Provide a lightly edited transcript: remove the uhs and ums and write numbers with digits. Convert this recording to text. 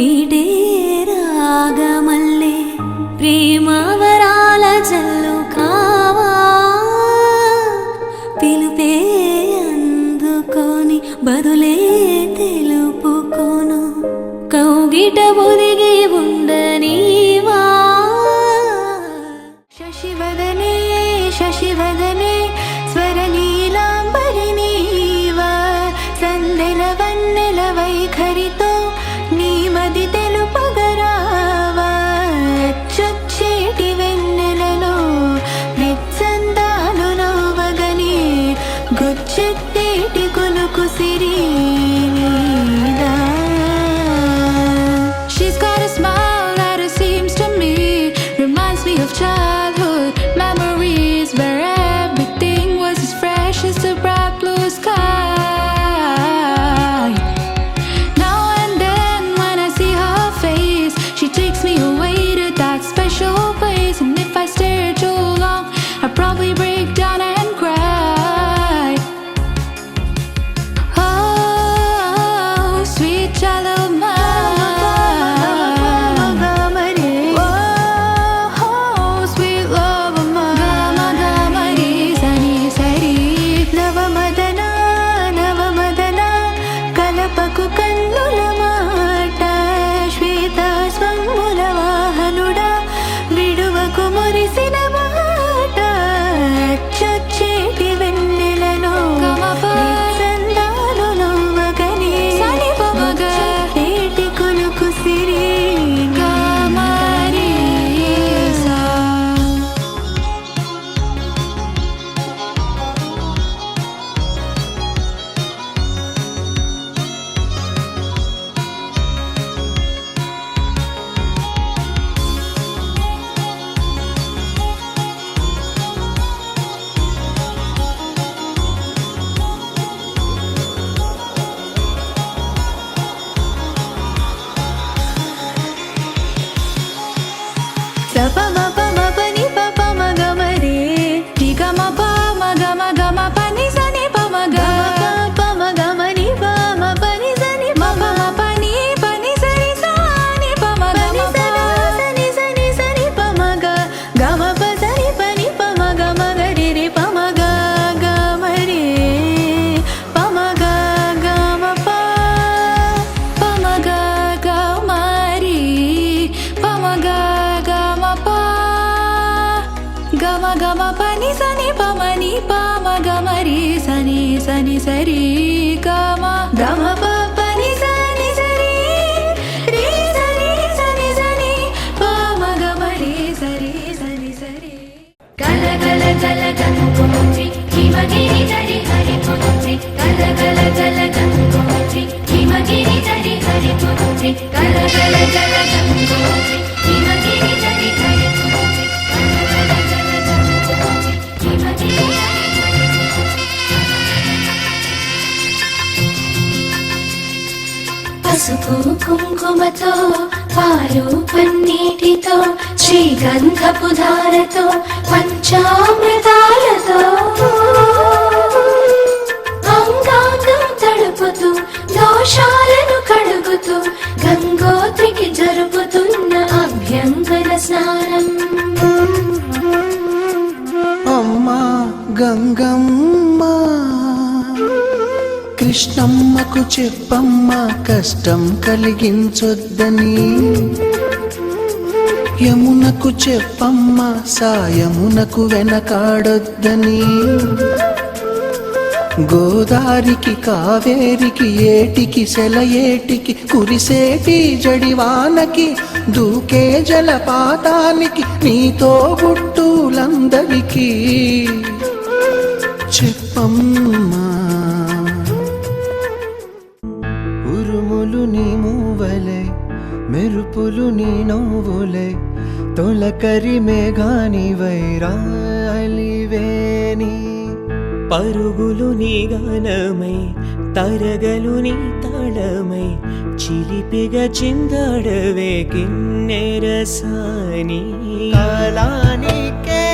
మీటే రాగమల్లే ప్రేమవరాల జల్లు కావా పిలుపే అందుకొని బదులే తెలుపుకోను కౌగిట ఒదిగి ఉండనీవా శశివదనే శశివదనే స్వరనీలాంబరి నీవా సందెల వన్నెల వైఖరితో నీ మది తెలుపగరావా చొచ్చేటి వెన్నెలలో నిత్సందాలు నవ్వగని గుచ్చెత్తేటి కొలుకు సిరి నీదా. She's got a smile that it seems to me reminds me of childhood memories where everything was as fresh as the bright blue sky. Now and then when I see her face, she takes me away to that special place. And if I stare too long, I'll probably break down and cry. Oh, sweet child of mine. Oh, sweet love of mine. నవమదన నవమదన కలపకు కన్నుల మాట శ్వేత స్వముల వాహనుడా విడువకు మురిసిన మాట చొచ్చేటి వెన్నెలలో సందాలు నవ్వగని ఏటి కొలుకు సిరి సని సరి గమ గమ పని సని సరి రే సని సని సని పమ గమ రే సరి సని సరి గల గల జల గంగోత్రి హిమగిరి జరి హరి పుత్రి గల గల జల గంగోత్రి హిమగిరి జరి హరి పుత్రి గల గల జల గంగోత్రి హిమగిరి జరి హరి పుత్రి గల గల జల గంగోత్రి హిమగిరి పసుపు కుంకుమతో పాలు పన్నీటితో శ్రీగంధపు ధారతో పంచామృతాలతో అంగాంగం తడుపుతూ దోషాలను కడుగుతూ గంగోత్రికి జరుపుతున్న అభ్యంగన స్నానం. అమ్మా గంగమ్మ కృష్ణమ్మకు చెప్పమ్మా కష్టం కలిగించొద్దని యమునకు చెప్పమ్మా సాయమునకు వెనకాడొద్దని గోదారికి కావేరికి ఏటికి సెలయేటికి కురిసేటి జడివానకి దూకే జలపాతానికి నీతో బుట్టులందరికీ చెప్పమ్మా. ఉరుములు నీ మూవలే మెరుపులు నీ నవ్వులే తొలకరి మేఘాని వైరాలివేని పరుగులు నీ గానమై తరగలు నీ తాళమై చిలిపిగా చిందాడవే కిన్నెరసాని కాలానికే